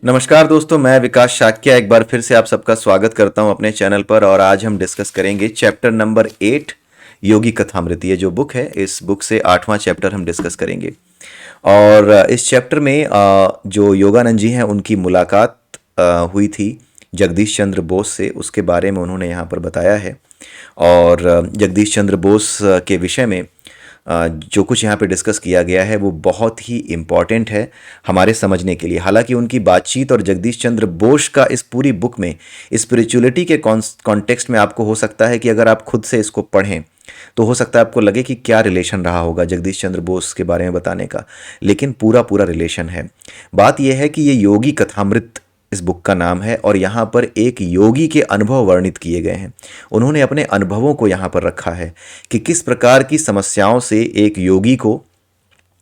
नमस्कार दोस्तों, मैं विकास शाक्य एक बार फिर से आप सबका स्वागत करता हूं अपने चैनल पर। और आज हम डिस्कस करेंगे चैप्टर नंबर 8 योगी कथामृत। ये जो बुक है, इस बुक से 8वां चैप्टर हम डिस्कस करेंगे। और इस चैप्टर में जो योगानंद जी हैं उनकी मुलाकात हुई थी जगदीश चंद्र बोस से, उसके बारे में उन्होंने यहाँ पर बताया है। और जगदीश चंद्र बोस के विषय में जो कुछ यहाँ पे डिस्कस किया गया है वो बहुत ही इम्पॉर्टेंट है हमारे समझने के लिए। हालांकि उनकी बातचीत और जगदीश चंद्र बोस का इस पूरी बुक में स्पिरिचुअलिटी के कॉन्टेक्स्ट में आपको हो सकता है कि अगर आप खुद से इसको पढ़ें तो हो सकता है आपको लगे कि क्या रिलेशन रहा होगा जगदीश चंद्र बोस के बारे में बताने का, लेकिन पूरा पूरा रिलेशन है। बात यह है कि ये योगी कथामृत इस बुक का नाम है और यहाँ पर एक योगी के अनुभव वर्णित किए गए हैं। उन्होंने अपने अनुभवों को यहाँ पर रखा है कि किस प्रकार की समस्याओं से एक योगी को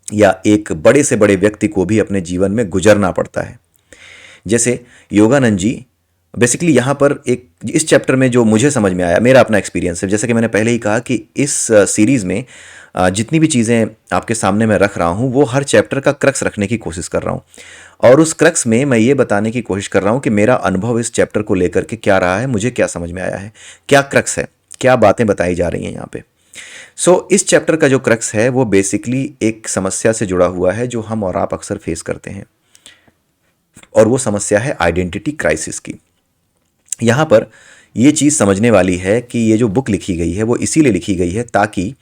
या एक बड़े से बड़े व्यक्ति को भी अपने जीवन में गुजरना पड़ता है। जैसे योगानंद जी बेसिकली यहाँ पर इस चैप्टर में जो मुझे समझ में आया, मेरा अपना एक्सपीरियंस है, जैसे कि मैंने पहले ही कहा कि इस सीरीज़ में जितनी भी चीज़ें आपके सामने मैं रख रहा हूँ वो हर चैप्टर का क्रक्स रखने की कोशिश कर रहा हूँ। और उस क्रक्स में मैं ये बताने की कोशिश कर रहा हूँ कि मेरा अनुभव इस चैप्टर को लेकर के क्या रहा है, मुझे क्या समझ में आया है, क्या क्रक्स है, क्या बातें बताई जा रही हैं यहाँ पे। इस चैप्टर का जो क्रक्स है वो बेसिकली एक समस्या से जुड़ा हुआ है जो हम और आप अक्सर फेस करते हैं, और वो समस्या है आइडेंटिटी क्राइसिस की। यहाँ पर ये चीज़ समझने वाली है कि ये जो बुक लिखी गई है वो इसीलिए लिखी गई है ताकि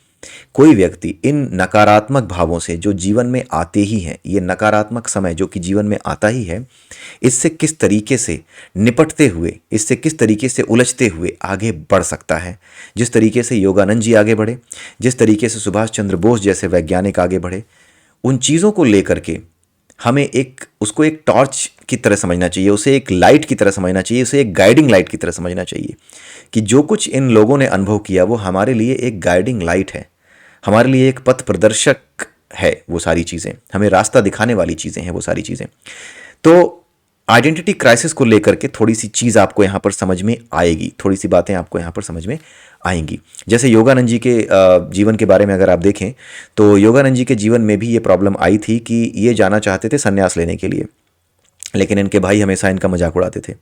कोई व्यक्ति इन नकारात्मक भावों से जो जीवन में आते ही हैं, ये नकारात्मक समय जो कि जीवन में आता ही है, इससे किस तरीके से निपटते हुए, इससे किस तरीके से उलझते हुए आगे बढ़ सकता है। जिस तरीके से योगानंद जी आगे बढ़े, जिस तरीके से सुभाष चंद्र बोस जैसे वैज्ञानिक आगे बढ़े, उन चीज़ों को लेकर के हमें उसको एक टॉर्च की तरह समझना चाहिए, उसे एक लाइट की तरह समझना चाहिए, उसे एक गाइडिंग लाइट की तरह समझना चाहिए कि जो कुछ इन लोगों ने अनुभव किया वो हमारे लिए एक गाइडिंग लाइट है, हमारे लिए एक पथ प्रदर्शक है। वो सारी चीज़ें हमें रास्ता दिखाने वाली चीज़ें हैं, वो सारी चीज़ें। तो आइडेंटिटी क्राइसिस को लेकर के थोड़ी सी चीज़ आपको यहाँ पर समझ में आएगी, थोड़ी सी बातें आपको यहाँ पर समझ में आएंगी। जैसे योगानंद जी के जीवन के बारे में अगर आप देखें तो योगानंद जी के जीवन में भी ये प्रॉब्लम आई थी कि ये जाना चाहते थे संन्यास लेने के लिए, लेकिन इनके भाई हमेशा इनका मजाक उड़ाते थे।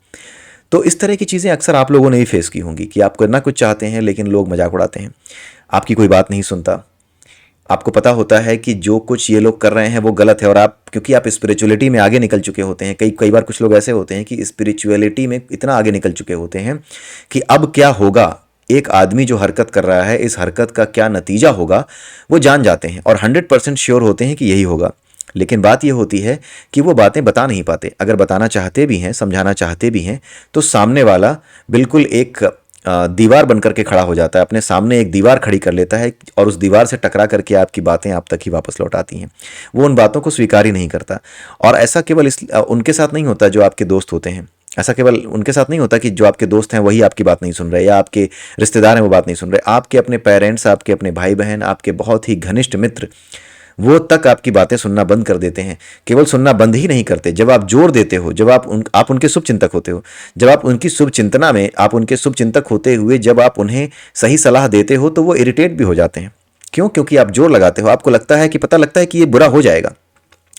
तो इस तरह की चीज़ें अक्सर आप लोगों ने भी फेस की होंगी कि आप करना कुछ चाहते हैं लेकिन लोग मजाक उड़ाते हैं, आपकी कोई बात नहीं सुनता। आपको पता होता है कि जो कुछ ये लोग कर रहे हैं वो गलत है, और आप क्योंकि आप स्पिरिचुअलिटी में आगे निकल चुके होते हैं, कई बार कुछ लोग ऐसे होते हैं कि स्पिरिचुअलिटी में इतना आगे निकल चुके होते हैं कि अब क्या होगा, एक आदमी जो हरकत कर रहा है इस हरकत का क्या नतीजा होगा वो जान जाते हैं और 100% श्योर होते हैं कि यही होगा। लेकिन बात ये होती है कि वो बातें बता नहीं पाते। अगर बताना चाहते भी हैं, समझाना चाहते भी हैं, तो सामने वाला बिल्कुल एक दीवार बनकर के खड़ा हो जाता है, अपने सामने एक दीवार खड़ी कर लेता है और उस दीवार से टकरा करके आपकी बातें आप तक ही वापस लौट आती हैं। वो उन बातों को स्वीकार ही नहीं करता। और ऐसा केवल उनके साथ नहीं होता जो आपके दोस्त होते हैं, ऐसा केवल उनके साथ नहीं होता कि जो आपके दोस्त हैं वही आपकी बात नहीं सुन रहे या आपके रिश्तेदार हैं वो बात नहीं सुन रहे। आपके अपने पेरेंट्स, आपके अपने भाई बहन, आपके बहुत ही घनिष्ठ मित्र, वो तक आपकी बातें सुनना बंद कर देते हैं। केवल सुनना बंद ही नहीं करते, जब आप जोर देते हो, जब आप उनके शुभ चिंतक होते हो, जब आप उनकी शुभ चिंतना में, आप उनके शुभ चिंतक होते हुए जब आप उन्हें सही सलाह देते हो तो वो इरिटेट भी हो जाते हैं। क्यों? क्योंकि आप जोर लगाते हो, आपको लगता है कि पता लगता है कि ये बुरा हो जाएगा,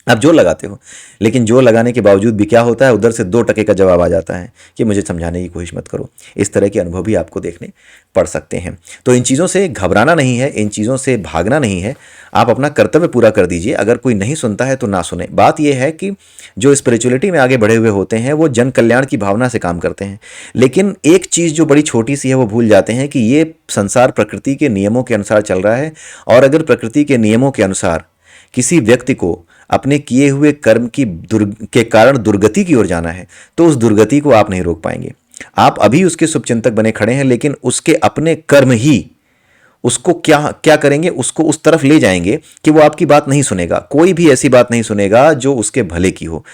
आप जोर लगाते हो, लेकिन जोर लगाने के बावजूद भी क्या होता है, उधर से 2 टके का जवाब आ जाता है कि मुझे समझाने की कोशिश मत करो। इस तरह के अनुभव भी आपको देखने पड़ सकते हैं। तो इन चीज़ों से घबराना नहीं है, इन चीज़ों से भागना नहीं है, आप अपना कर्तव्य पूरा कर दीजिए। अगर कोई नहीं सुनता है तो ना सुने। बात यह है कि जो स्पिरिचुअलिटी में आगे बढ़े हुए होते हैं वो जन कल्याण की भावना से काम करते हैं, लेकिन एक चीज़ जो बड़ी छोटी सी है वो भूल जाते हैं कि ये संसार प्रकृति के नियमों के अनुसार चल रहा है, और अगर प्रकृति के नियमों के अनुसार किसी व्यक्ति को अपने किए हुए कर्म के कारण दुर्गति की ओर जाना है तो उस दुर्गति को आप नहीं रोक पाएंगे। आप अभी उसके शुभचिंतक बने खड़े हैं, लेकिन उसके अपने कर्म ही उसको क्या क्या करेंगे, उसको उस तरफ ले जाएंगे कि वो आपकी बात नहीं सुनेगा। कोई भी ऐसी बात नहीं सुनेगा जो उसके भले की हो।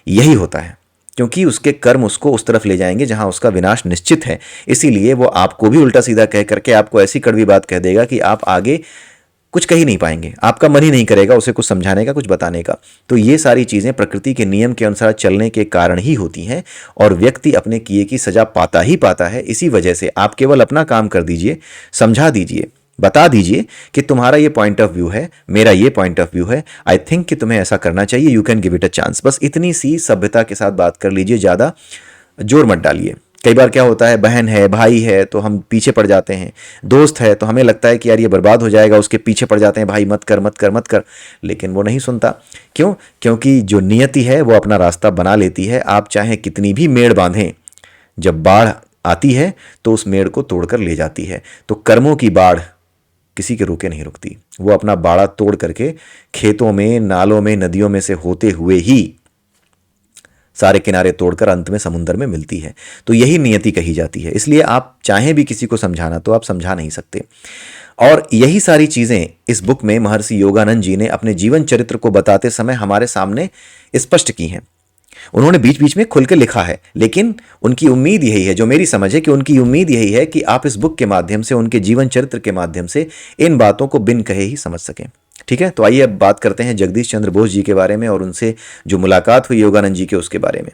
यही होता है, क्योंकि उसके कर्म उसको उस तरफ ले जाएंगे जहां उसका विनाश निश्चित है। इसीलिए वो आपको भी उल्टा सीधा कह करके आपको ऐसी कड़वी बात कह देगा कि आप आगे कुछ कह ही नहीं पाएंगे, आपका मन ही नहीं करेगा उसे कुछ समझाने का, कुछ बताने का। तो ये सारी चीज़ें प्रकृति के नियम के अनुसार चलने के कारण ही होती हैं, और व्यक्ति अपने किए की सजा पाता ही पाता है। इसी वजह से आप केवल अपना काम कर दीजिए, समझा दीजिए, बता दीजिए कि तुम्हारा ये पॉइंट ऑफ व्यू है, मेरा ये पॉइंट ऑफ व्यू है, आई थिंक कि तुम्हें ऐसा करना चाहिए, you can give it a chance. बस इतनी सी सभ्यता के साथ बात कर लीजिए, ज़्यादा जोर मत डालिए। कई बार क्या होता है, बहन है, भाई है, तो हम पीछे पड़ जाते हैं, दोस्त है तो हमें लगता है कि यार ये बर्बाद हो जाएगा, उसके पीछे पड़ जाते हैं, भाई मत कर मत कर मत कर, लेकिन वो नहीं सुनता। क्यों? क्योंकि जो नियति है वो अपना रास्ता बना लेती है। आप चाहे कितनी भी मेड़ बांधें, जब बाढ़ आती है तो उस मेड़ को तोड़कर ले जाती है। तो कर्मों की बाढ़ किसी के रोके नहीं रुकती, वो अपना बाड़ा तोड़ करके खेतों में, नालों में, नदियों में से होते हुए ही सारे किनारे तोड़कर अंत में समुद्र में मिलती है। तो यही नियति कही जाती है। इसलिए आप चाहें भी किसी को समझाना तो आप समझा नहीं सकते। और यही सारी चीजें इस बुक में महर्षि योगानंद जी ने अपने जीवन चरित्र को बताते समय हमारे सामने स्पष्ट की हैं। उन्होंने बीच बीच में खुल के लिखा है, लेकिन उनकी उम्मीद यही है, जो मेरी समझ है कि उनकी उम्मीद यही है कि आप इस बुक के माध्यम से, उनके जीवन चरित्र के माध्यम से इन बातों को बिन कहे ही समझ सकें। ठीक है, तो आइए अब बात करते हैं जगदीश चंद्र बोस जी के बारे में और उनसे जो मुलाकात हुई योगानंद जी के, उसके बारे में।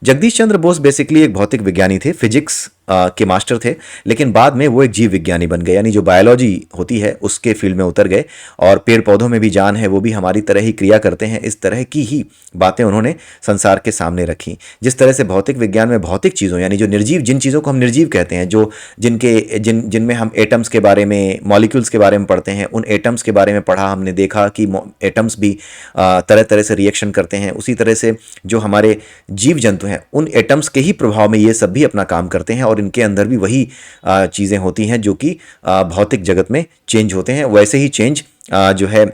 जगदीश चंद्र बोस बेसिकली एक भौतिक विज्ञानी थे, फिजिक्स के मास्टर थे, लेकिन बाद में वो एक जीव विज्ञानी बन गए, यानी जो बायोलॉजी होती है उसके फील्ड में उतर गए। और पेड़ पौधों में भी जान है, वो भी हमारी तरह ही क्रिया करते हैं, इस तरह की ही बातें उन्होंने संसार के सामने रखी। जिस तरह से भौतिक विज्ञान में भौतिक चीज़ों, यानी जो निर्जीव, जिन चीज़ों को हम निर्जीव कहते हैं, जो जिनमें हम एटम्स के बारे में, मॉलिक्यूल्स के बारे में पढ़ते हैं, उन एटम्स के बारे में पढ़ा, हमने देखा कि एटम्स भी तरह तरह से रिएक्शन करते हैं। उसी तरह से जो हमारे जीव जंतु हैं, उन एटम्स के ही प्रभाव में ये सब भी अपना काम करते हैं, और इनके अंदर भी वही चीज़ें होती हैं जो कि भौतिक जगत में चेंज होते हैं। वैसे ही चेंज जो है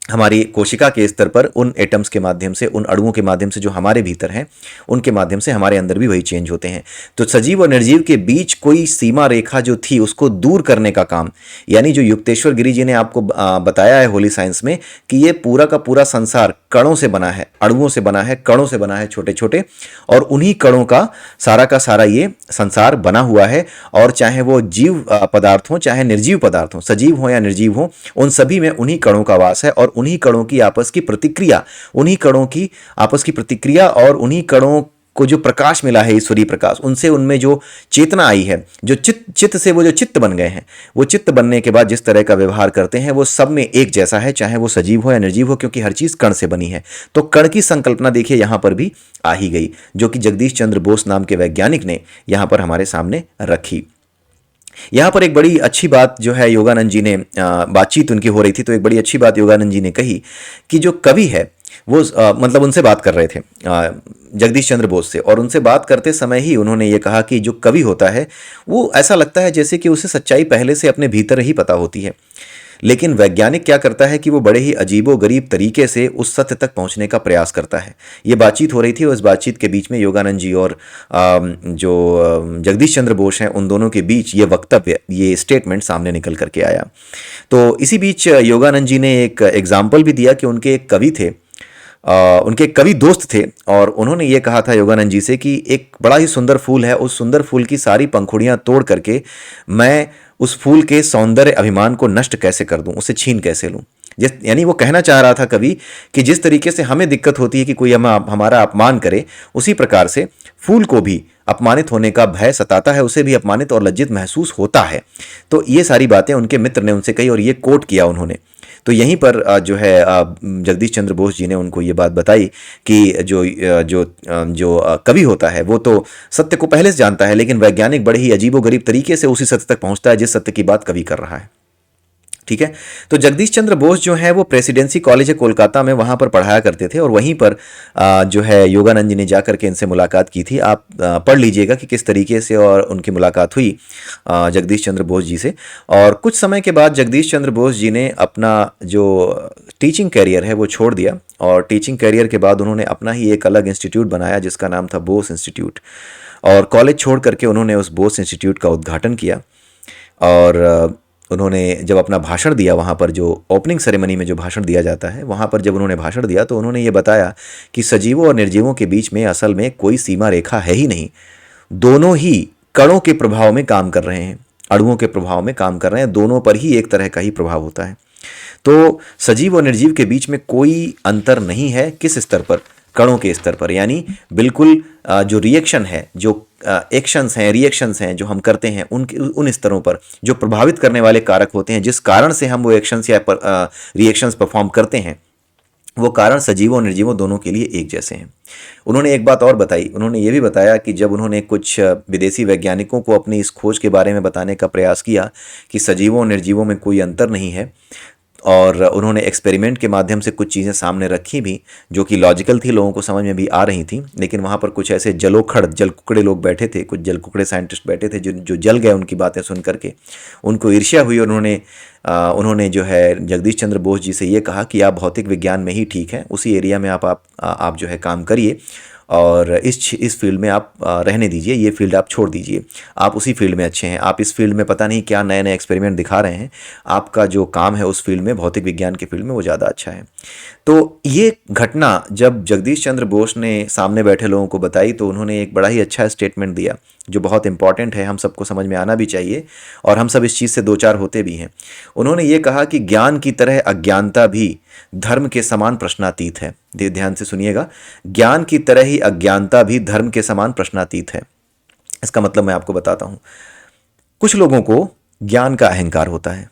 हमारी कोशिका के स्तर पर उन एटम्स के माध्यम से, उन अणुओं के माध्यम से जो हमारे भीतर हैं, उनके माध्यम से हमारे अंदर भी वही चेंज होते हैं। तो सजीव और निर्जीव के बीच कोई सीमा रेखा जो थी, उसको दूर करने का काम, यानी जो युक्तेश्वर गिरी जी ने आपको बताया है होली साइंस में, कि ये पूरा का पूरा संसार कणों से बना है, अणुओं से बना है, कणों से बना है, छोटे छोटे, और उन्हीं कणों का सारा ये संसार बना हुआ है। और चाहे वो जीव पदार्थ हों, चाहे निर्जीव पदार्थ हों, सजीव हों या निर्जीव हों, उन सभी में उन्हीं कणों का वास है, और उन्हीं कणों की आपस की प्रतिक्रिया, उन्हीं कणों की आपस की प्रतिक्रिया, और उन्हीं कणों को जो प्रकाश मिला है, ईश्वरीय प्रकाश, उनसे उनमें जो चेतना आई है, जो चित्त से वो जो चित्त बन गए हैं, वो चित्त बनने के बाद जिस तरह का व्यवहार करते हैं, वो सब में एक जैसा है, चाहे वो सजीव हो या निर्जीव हो, क्योंकि हर चीज कण से बनी है। तो कण की संकल्पना देखिए यहां पर भी आ ही गई, जो कि जगदीश चंद्र बोस नाम के वैज्ञानिक ने यहां पर हमारे सामने रखी। यहाँ पर एक बड़ी अच्छी बात जो है, योगानंद जी ने बातचीत उनकी हो रही थी, तो एक बड़ी अच्छी बात योगानंद जी ने कही कि जो कवि है वो मतलब उनसे बात कर रहे थे जगदीश चंद्र बोस से, और उनसे बात करते समय ही उन्होंने ये कहा कि जो कवि होता है वो ऐसा लगता है जैसे कि उसे सच्चाई पहले से अपने भीतर ही पता होती है, लेकिन वैज्ञानिक क्या करता है कि वो बड़े ही अजीबोगरीब तरीके से उस सत्य तक पहुंचने का प्रयास करता है। ये बातचीत हो रही थी, और इस बातचीत के बीच में योगानंद जी और जो जगदीश चंद्र बोस हैं, उन दोनों के बीच ये वक्तव्य, ये स्टेटमेंट सामने निकल करके आया। तो इसी बीच योगानंद जी ने एक एग्जाम्पल भी दिया कि उनके एक कवि थे, उनके एक कवि दोस्त थे, और उन्होंने ये कहा था योगानंद जी से कि एक बड़ा ही सुंदर फूल है, उस सुंदर फूल की सारी पंखुड़ियां तोड़ करके मैं उस फूल के सौंदर्य अभिमान को नष्ट कैसे कर दूं, उसे छीन कैसे लूं। यानी वो कहना चाह रहा था कवि कि जिस तरीके से हमें दिक्कत होती है कि कोई हमारा अपमान करे, उसी प्रकार से फूल को भी अपमानित होने का भय सताता है, उसे भी अपमानित और लज्जित महसूस होता है। तो ये सारी बातें उनके मित्र ने उनसे कही, और ये कोट किया उन्होंने। तो यहीं पर जो है जगदीश चंद्र बोस जी ने उनको ये बात बताई कि जो कवि होता है वो तो सत्य को पहले से जानता है, लेकिन वैज्ञानिक बड़े ही अजीबोगरीब तरीके से उसी सत्य तक पहुंचता है जिस सत्य की बात कवि कर रहा है। ठीक है, तो जगदीश चंद्र बोस जो है वो प्रेसिडेंसी कॉलेज है कोलकाता में, वहाँ पर पढ़ाया करते थे, और वहीं पर जो है योगानंद जी ने जाकर के इनसे मुलाकात की थी। आप पढ़ लीजिएगा कि किस तरीके से और उनकी मुलाकात हुई जगदीश चंद्र बोस जी से। और कुछ समय के बाद जगदीश चंद्र बोस जी ने अपना जो टीचिंग कैरियर है वो छोड़ दिया, और टीचिंग कैरियर के बाद उन्होंने अपना ही एक अलग इंस्टीट्यूट बनाया जिसका नाम था बोस इंस्टीट्यूट, और कॉलेज छोड़ करके उन्होंने उस बोस इंस्टीट्यूट का उद्घाटन किया। और उन्होंने जब अपना भाषण दिया, वहाँ पर जो ओपनिंग सेरेमनी में जो भाषण दिया जाता है, वहाँ पर जब उन्होंने भाषण दिया तो उन्होंने ये बताया कि सजीवों और निर्जीवों के बीच में असल में कोई सीमा रेखा है ही नहीं, दोनों ही कणों के प्रभाव में काम कर रहे हैं, अणुओं के प्रभाव में काम कर रहे हैं, दोनों पर ही एक तरह का ही प्रभाव होता है। तो सजीव और निर्जीव के बीच में कोई अंतर नहीं है, किस स्तर पर? कणों के स्तर पर, यानी बिल्कुल जो रिएक्शन है, जो एक्शंस हैं, रिएक्शंस हैं जो हम करते हैं उन स्तरों पर, जो प्रभावित करने वाले कारक होते हैं, जिस कारण से हम वो एक्शंस या रिएक्शंस परफॉर्म करते हैं, वो कारण सजीवों और निर्जीवों दोनों के लिए एक जैसे हैं। उन्होंने एक बात और बताई, उन्होंने ये भी बताया कि जब उन्होंने कुछ विदेशी वैज्ञानिकों को अपनी इस खोज के बारे में बताने का प्रयास किया कि सजीवों और निर्जीवों में कोई अंतर नहीं है, और उन्होंने एक्सपेरिमेंट के माध्यम से कुछ चीज़ें सामने रखी भी जो कि लॉजिकल थी, लोगों को समझ में भी आ रही थी, लेकिन वहाँ पर कुछ ऐसे जलकुकड़े लोग बैठे थे, कुछ जलकुकड़े साइंटिस्ट बैठे थे जो जल गए उनकी बातें सुन करके। उनको ईर्ष्या हुई और उन्होंने जो है जगदीश चंद्र बोस जी से ये कहा कि आप भौतिक विज्ञान में ही ठीक हैं, उसी एरिया में आप जो है काम करिए, और इस फील्ड में आप रहने दीजिए, ये फील्ड आप छोड़ दीजिए, आप उसी फील्ड में अच्छे हैं, आप इस फील्ड में पता नहीं क्या नए नए एक्सपेरिमेंट दिखा रहे हैं, आपका जो काम है उस फील्ड में, भौतिक विज्ञान के फील्ड में, वो ज़्यादा अच्छा है। तो ये घटना जब जगदीश चंद्र बोस ने सामने बैठे लोगों को बताई तो उन्होंने एक बड़ा ही अच्छा स्टेटमेंट दिया जो बहुत इंपॉर्टेंट है, हम सबको समझ में आना भी चाहिए और हम सब इस चीज़ से दो चार होते भी हैं। उन्होंने ये कहा कि ज्ञान की तरह अज्ञानता भी धर्म के समान प्रश्नातीत है। ध्यान से सुनिएगा, ज्ञान की तरह ही अज्ञानता भी धर्म के समान प्रश्नातीत है। इसका मतलब मैं आपको बताता हूं। कुछ लोगों को ज्ञान का अहंकार होता है,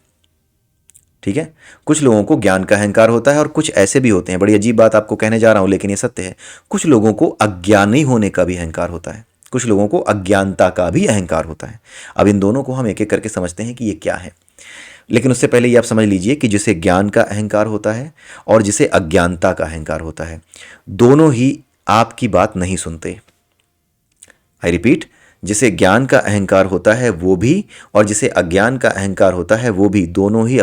ठीक है, कुछ लोगों को ज्ञान का अहंकार होता है, और कुछ ऐसे भी होते हैं, बड़ी अजीब बात आपको कहने जा रहा हूं लेकिन ये सत्य है, कुछ लोगों को अज्ञानी होने का भी अहंकार होता है, कुछ लोगों को अज्ञानता का भी अहंकार होता है। अब इन दोनों को हम एक एक करके समझते हैं कि ये क्या है, लेकिन उससे पहले ये आप समझ लीजिए कि जिसे ज्ञान का अहंकार होता है और जिसे अज्ञानता का अहंकार होता है, दोनों ही आपकी बात नहीं सुनते। आई रिपीट, जिसे ज्ञान का अहंकार होता है वो भी, और जिसे अज्ञान का अहंकार होता है वो भी, दोनों ही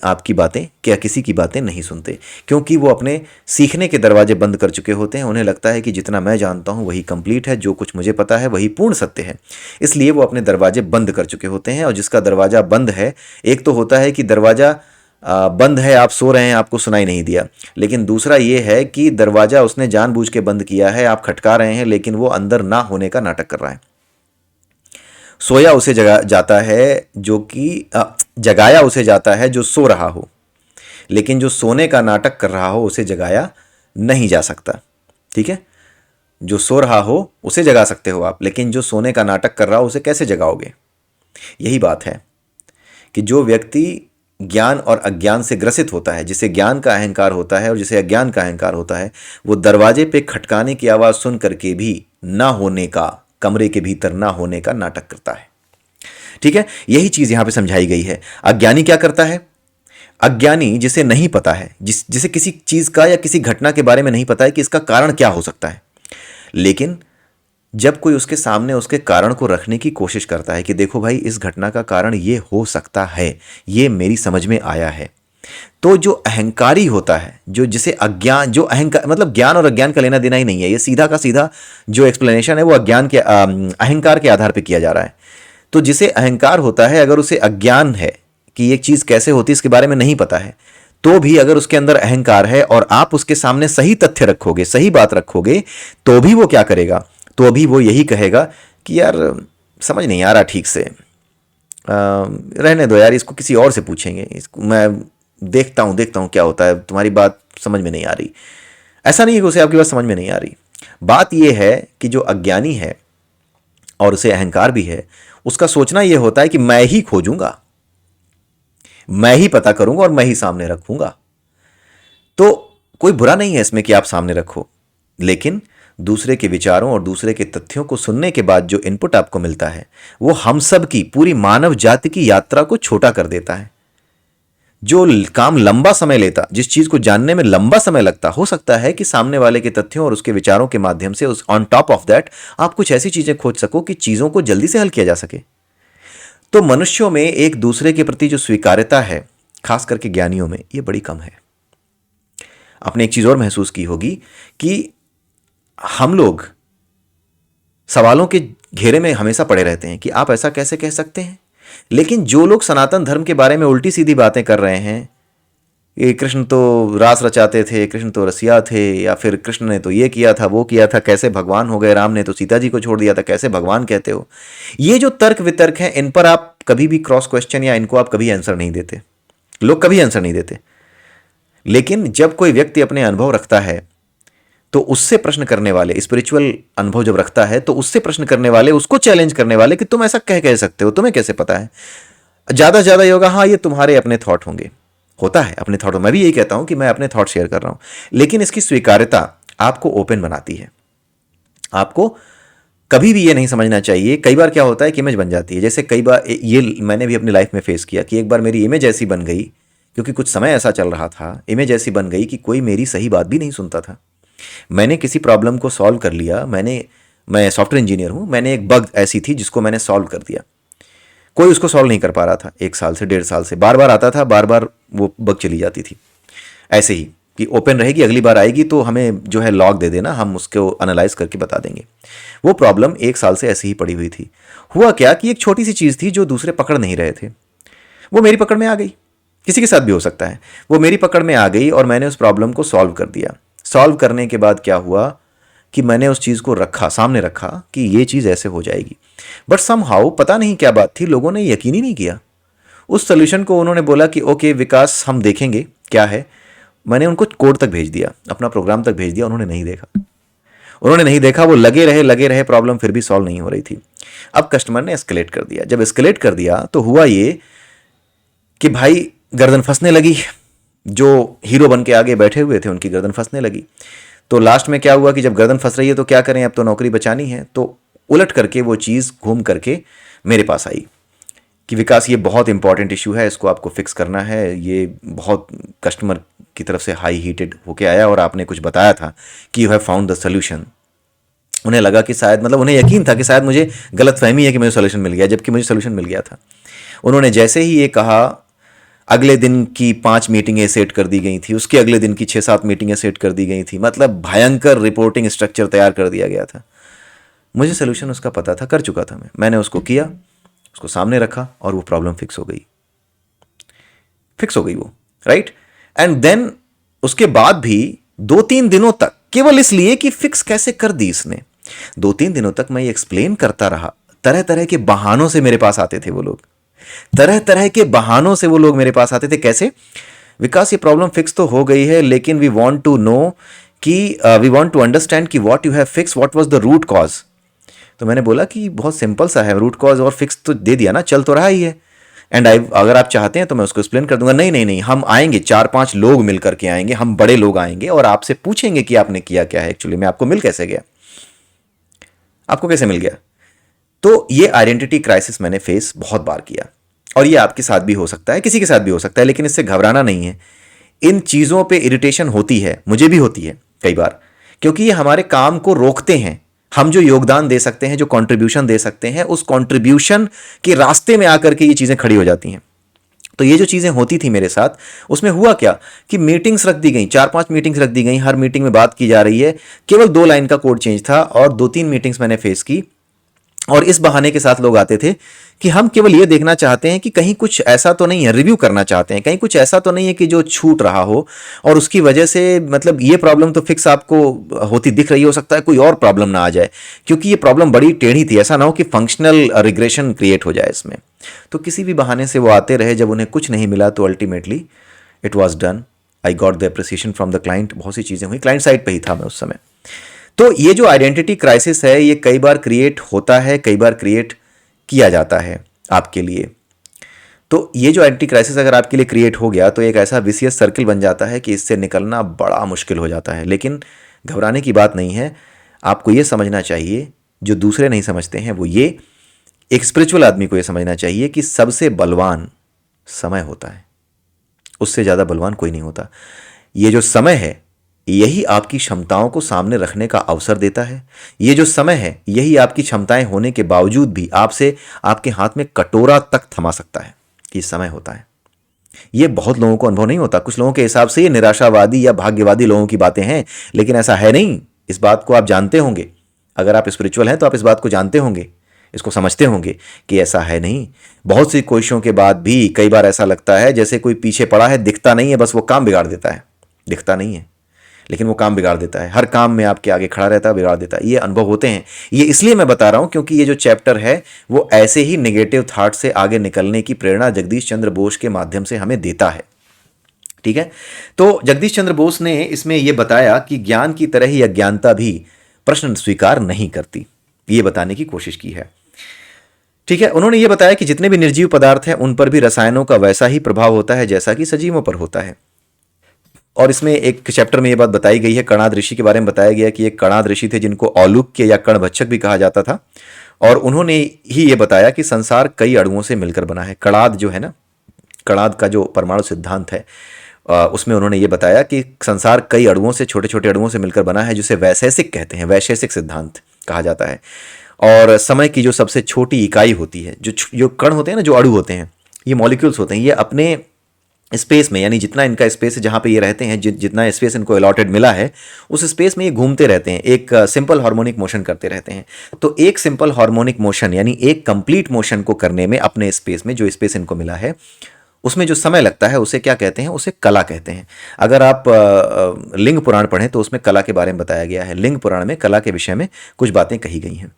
आपकी बातें, क्या किसी की बातें नहीं सुनते, क्योंकि वो अपने सीखने के दरवाजे बंद कर चुके होते हैं। उन्हें लगता है कि जितना मैं जानता हूँ वही कंप्लीट है, जो कुछ मुझे पता है वही पूर्ण सत्य है, इसलिए वो अपने दरवाजे बंद कर चुके होते हैं। और जिसका दरवाज़ा बंद है, एक तो होता है कि दरवाज़ा बंद है, आप सो रहे हैं, आपको सुनाई नहीं दिया, लेकिन दूसरा ये है कि दरवाज़ा उसने जानबूझ के बंद किया है, आप खटका रहे हैं लेकिन वो अंदर ना होने का नाटक कर रहा है। सोया उसे जाता है जो कि जगाया उसे जाता है जो सो रहा हो, लेकिन जो सोने का नाटक कर रहा हो उसे जगाया नहीं जा सकता। ठीक है, जो सो रहा हो उसे जगा सकते हो आप, लेकिन जो सोने का नाटक कर रहा हो उसे कैसे जगाओगे? यही बात है कि जो व्यक्ति ज्ञान और अज्ञान से ग्रसित होता है, जिसे ज्ञान का अहंकार होता है और जिसे अज्ञान का अहंकार होता है, वो दरवाजे पे खटकाने की आवाज़ सुन करके भी ना होने का, कमरे के भीतर ना होने का नाटक करता है। ठीक है, यही चीज़ यहां पे समझाई गई है। अज्ञानी क्या करता है? अज्ञानी जिसे नहीं पता है, जिसे किसी चीज़ का या किसी घटना के बारे में नहीं पता है कि इसका कारण क्या हो सकता है, लेकिन जब कोई उसके सामने उसके कारण को रखने की कोशिश करता है कि देखो भाई इस घटना का कारण ये हो सकता है, ये मेरी समझ में आया है, तो जो अहंकारी होता है, जिसे अज्ञान, जो अहंकार, मतलब ज्ञान और अज्ञान का लेना देना ही नहीं है, ये सीधा का सीधा जो एक्सप्लेनेशन है वो अहंकार के आधार पर किया जा रहा है। तो जिसे अहंकार होता है, अगर उसे अज्ञान है कि एक चीज़ कैसे होती है इसके बारे में नहीं पता है, तो भी अगर उसके अंदर अहंकार है और आप उसके सामने सही तथ्य रखोगे, सही बात रखोगे, तो भी वो क्या करेगा? तो अभी वो यही कहेगा कि यार समझ नहीं आ रहा ठीक से, रहने दो यार, इसको किसी और से पूछेंगे, इसको मैं देखता हूँ क्या होता है, तुम्हारी बात समझ में नहीं आ रही। ऐसा नहीं है कि उसे आपकी बात समझ में नहीं आ रही। बात यह है कि जो अज्ञानी है और उसे अहंकार भी है, उसका सोचना यह होता है कि मैं ही खोजूंगा, मैं ही पता करूंगा और मैं ही सामने रखूंगा। तो कोई बुरा नहीं है इसमें कि आप सामने रखो, लेकिन दूसरे के विचारों और दूसरे के तथ्यों को सुनने के बाद जो इनपुट आपको मिलता है वो हम सब की, पूरी मानव जाति की यात्रा को छोटा कर देता है। जो काम लंबा समय लेता, जिस चीज को जानने में लंबा समय लगता, हो सकता है कि सामने वाले के तथ्यों और उसके विचारों के माध्यम से उस ऑन टॉप ऑफ दैट आप कुछ ऐसी चीजें खोज सको कि चीजों को जल्दी से हल किया जा सके। तो मनुष्यों में एक दूसरे के प्रति जो स्वीकार्यता है, खास करके ज्ञानियों में, ये बड़ी कम है। आपने एक चीज और महसूस की होगी कि हम लोग सवालों के घेरे में हमेशा पड़े रहते हैं कि आप ऐसा कैसे कह सकते हैं, लेकिन जो लोग सनातन धर्म के बारे में उल्टी सीधी बातें कर रहे हैं, ये कृष्ण तो रास रचाते थे, कृष्ण तो रसिया थे, या फिर कृष्ण ने तो ये किया था, वो किया था, कैसे भगवान हो गए, राम ने तो सीता जी को छोड़ दिया था, कैसे भगवान कहते हो, ये जो तर्क वितर्क हैं, इन पर आप कभी भी क्रॉस क्वेश्चन या इनको आप कभी आंसर नहीं देते, लोग कभी आंसर नहीं देते। लेकिन जब कोई व्यक्ति अपने अनुभव रखता है तो उससे प्रश्न करने वाले, स्पिरिचुअल अनुभव जब रखता है तो उससे प्रश्न करने वाले, उसको चैलेंज करने वाले कि तुम ऐसा कह सकते हो, तुम्हें कैसे पता है। ज़्यादा से ज़्यादा ये होगा, हाँ ये तुम्हारे अपने थॉट होंगे, होता है अपने थॉट। मैं भी यही कहता हूं कि मैं अपने थॉट शेयर कर रहा हूं, लेकिन इसकी स्वीकार्यता आपको ओपन बनाती है। आपको कभी भी ये नहीं समझना चाहिए, कई बार क्या होता है कि इमेज बन जाती है। जैसे कई बार ये मैंने भी अपनी लाइफ में फेस किया कि एक बार मेरी इमेज ऐसी बन गई, क्योंकि कुछ समय ऐसा चल रहा था, इमेज ऐसी बन गई कि कोई मेरी सही बात भी नहीं सुनता था। मैंने किसी प्रॉब्लम को सॉल्व कर लिया, मैं सॉफ्टवेयर इंजीनियर हूं, मैंने एक बग ऐसी थी जिसको मैंने सॉल्व कर दिया। कोई उसको सॉल्व नहीं कर पा रहा था, 1 साल से 1.5 साल से बार बार आता था, बार बार वो बग चली जाती थी। ऐसे ही कि ओपन रहेगी, अगली बार आएगी तो हमें जो है लॉग दे देना, हम उसको एनालाइज करके बता देंगे। वो प्रॉब्लम 1 साल से ऐसे ही पड़ी हुई थी। हुआ क्या कि एक छोटी सी चीज़ थी जो दूसरे पकड़ नहीं रहे थे, वो मेरी पकड़ में आ गई। किसी के साथ भी हो सकता है, वो मेरी पकड़ में आ गई और मैंने उस प्रॉब्लम को सॉल्व कर दिया। सॉल्व करने के बाद क्या हुआ कि मैंने उस चीज़ को रखा, सामने रखा कि ये चीज़ ऐसे हो जाएगी, बट समहाउ पता नहीं क्या बात थी, लोगों ने यकीन ही नहीं किया उस सोल्यूशन को। उन्होंने बोला कि ओके विकास, हम देखेंगे क्या है। मैंने उनको कोड तक भेज दिया, अपना प्रोग्राम तक भेज दिया, उन्होंने नहीं देखा, उन्होंने नहीं देखा। वो लगे रहे, प्रॉब्लम फिर भी सॉल्व नहीं हो रही थी। अब कस्टमर ने एस्केलेट कर दिया। जब एस्केलेट कर दिया तो हुआ ये कि भाई गर्दन फंसने लगी, जो हीरो बन के आगे बैठे हुए थे उनकी गर्दन फंसने लगी। तो लास्ट में क्या हुआ कि जब गर्दन फंस रही है तो क्या करें, अब तो नौकरी बचानी है। तो उलट करके वो चीज़ घूम करके मेरे पास आई कि विकास ये बहुत इंपॉर्टेंट इशू है, इसको आपको फिक्स करना है। ये बहुत कस्टमर की तरफ से हाई हीटेड होके आया और आपने कुछ बताया था कि you have found the solution. उन्हें लगा कि शायद, मतलब उन्हें यकीन था कि शायद मुझे गलतफहमी है कि मुझे सोल्यूशन मिल गया, जबकि मुझे सोल्यूशन मिल गया था। उन्होंने जैसे ही ये कहा, अगले दिन की 5 मीटिंगें सेट कर दी गई थी, उसके अगले दिन की 6-7 मीटिंगें सेट कर दी गई थी। मतलब भयंकर रिपोर्टिंग स्ट्रक्चर तैयार कर दिया गया था। मुझे सोल्यूशन उसका पता था, कर चुका था मैंने उसको किया, उसको सामने रखा और वो प्रॉब्लम फिक्स हो गई, फिक्स हो गई वो, राइट। एंड देन उसके बाद भी 2-3 दिनों तक, केवल इसलिए कि फिक्स कैसे कर दी इसने, 2-3 दिनों तक मैं ये एक्सप्लेन करता रहा। तरह तरह के बहानों से मेरे पास आते थे वो लोग, तरह तरह के बहानों से वो लोग मेरे पास आते थे। कैसे, विकास ये प्रॉब्लम फिक्स तो हो गई है, लेकिन वी वांट टू नो कि वी वांट टू अंडरस्टैंड कि what you have fix, what was the root cause. तो मैंने बोला कि बहुत सिंपल सा है, रूट कॉज और फिक्स तो दे दिया ना, चल तो रहा ही है। एंड अगर आप चाहते हैं तो मैं उसको एक्सप्लेन कर दूंगा। नहीं नहीं नहीं, हम आएंगे, 4-5 लोग मिल करके आएंगे, हम बड़े लोग आएंगे और आपसे पूछेंगे कि आपने किया क्या है एक्चुअली में, आपको मिल कैसे गया, आपको कैसे मिल गया। तो ये आइडेंटिटी क्राइसिस मैंने फेस बहुत बार किया, और ये आपके साथ भी हो सकता है, किसी के साथ भी हो सकता है, लेकिन इससे घबराना नहीं है। इन चीज़ों पे इरिटेशन होती है, मुझे भी होती है कई बार, क्योंकि ये हमारे काम को रोकते हैं। हम जो योगदान दे सकते हैं, जो कंट्रीब्यूशन दे सकते हैं, उस कंट्रीब्यूशन के रास्ते में आकर के ये चीज़ें खड़ी हो जाती हैं। तो ये जो चीज़ें होती थी मेरे साथ, उसमें हुआ क्या कि मीटिंग्स रख दी गई, 4-5 मीटिंग्स रख दी गई, हर मीटिंग में बात की जा रही है, केवल 2 लाइन का कोड चेंज था, और 2-3 मीटिंग्स मैंने फेस की। और इस बहाने के साथ लोग आते थे कि हम केवल ये देखना चाहते हैं कि कहीं कुछ ऐसा तो नहीं है, रिव्यू करना चाहते हैं, कहीं कुछ ऐसा तो नहीं है कि जो छूट रहा हो और उसकी वजह से, मतलब ये प्रॉब्लम तो फिक्स आपको होती दिख रही, हो सकता है कोई और प्रॉब्लम ना आ जाए, क्योंकि ये प्रॉब्लम बड़ी टेढ़ी थी, ऐसा ना हो कि फंक्शनल रिग्रेशन क्रिएट हो जाए इसमें। तो किसी भी बहाने से वो आते रहे। जब उन्हें कुछ नहीं मिला तो ultimately it was done, I got the appreciation from the client. बहुत सी चीज़ें हुई, क्लाइंट साइड पर ही था मैं उस समय। तो ये जो आइडेंटिटी क्राइसिस है, ये कई बार क्रिएट होता है, कई बार क्रिएट किया जाता है आपके लिए। तो ये जो आइडेंटिटी क्राइसिस अगर आपके लिए क्रिएट हो गया तो एक ऐसा विशियस सर्किल बन जाता है कि इससे निकलना बड़ा मुश्किल हो जाता है। लेकिन घबराने की बात नहीं है, आपको ये समझना चाहिए, जो दूसरे नहीं समझते हैं वो ये, एक स्पिरिचुअल आदमी को ये समझना चाहिए कि सबसे बलवान समय होता है, उससे ज़्यादा बलवान कोई नहीं होता। ये जो समय है, यही आपकी क्षमताओं को सामने रखने का अवसर देता है। ये जो समय है, यही आपकी क्षमताएं होने के बावजूद भी आपसे, आपके हाथ में कटोरा तक थमा सकता है। ये समय होता है। ये बहुत लोगों को अनुभव नहीं होता। कुछ लोगों के हिसाब से ये निराशावादी या भाग्यवादी लोगों की बातें हैं, लेकिन ऐसा है नहीं। इस बात को आप जानते होंगे, अगर आप स्पिरिचुअल हैं तो आप इस बात को जानते होंगे, इसको समझते होंगे कि ऐसा है नहीं। बहुत सी कोशिशों के बाद भी कई बार ऐसा लगता है जैसे कोई पीछे पड़ा है, दिखता नहीं है, बस वो काम बिगाड़ देता है। दिखता नहीं है लेकिन वो काम बिगाड़ देता है, हर काम में आपके आगे खड़ा रहता है, बिगाड़ देता है। ये अनुभव होते हैं। ये इसलिए मैं बता रहा हूं क्योंकि ये जो चैप्टर है वो ऐसे ही नेगेटिव थॉट से आगे निकलने की प्रेरणा जगदीश चंद्र बोस के माध्यम से हमें देता है। ठीक है। तो जगदीश चंद्र बोस ने इसमें यह बताया कि ज्ञान की तरह ही अज्ञानता भी प्रश्न स्वीकार नहीं करती, ये बताने की कोशिश की है। ठीक है। उन्होंने ये बताया कि जितने भी निर्जीव पदार्थ हैं उन पर भी रसायनों का वैसा ही प्रभाव होता है जैसा कि सजीवों पर होता है। और इसमें एक चैप्टर में ये बात बताई गई है, कणाद ऋषि के बारे में बताया गया कि एक कणाद ऋषि थे जिनको औलुक्य या कणभक्षक भी कहा जाता था, और उन्होंने ही ये बताया कि संसार कई अणुओं से मिलकर बना है। कणाद जो है ना, कणाद का जो परमाणु सिद्धांत है, उसमें उन्होंने ये बताया कि संसार कई अणुओं से, छोटे छोटे अणुओं से मिलकर बना है, जिसे वैशेषिक कहते हैं, वैशेषिक सिद्धांत कहा जाता है। और समय की जो सबसे छोटी इकाई होती है, जो कण होते हैं ना, जो अणु होते हैं, ये मॉलिक्यूल्स होते हैं, ये अपने स्पेस में, यानी जितना इनका स्पेस है जहाँ पे ये रहते हैं, जितना स्पेस इनको अलॉटेड मिला है, उस स्पेस में ये घूमते रहते हैं, एक सिंपल हार्मोनिक मोशन करते रहते हैं। तो एक सिंपल हार्मोनिक मोशन, यानी एक कंप्लीट मोशन को करने में अपने स्पेस में, जो स्पेस इनको मिला है, उसमें जो समय लगता है उसे क्या कहते हैं? उसे कला कहते हैं। अगर आप लिंग पुराण पढ़ें तो उसमें कला के बारे में बताया गया है। लिंग पुराण में कला के विषय में कुछ बातें कही गई हैं।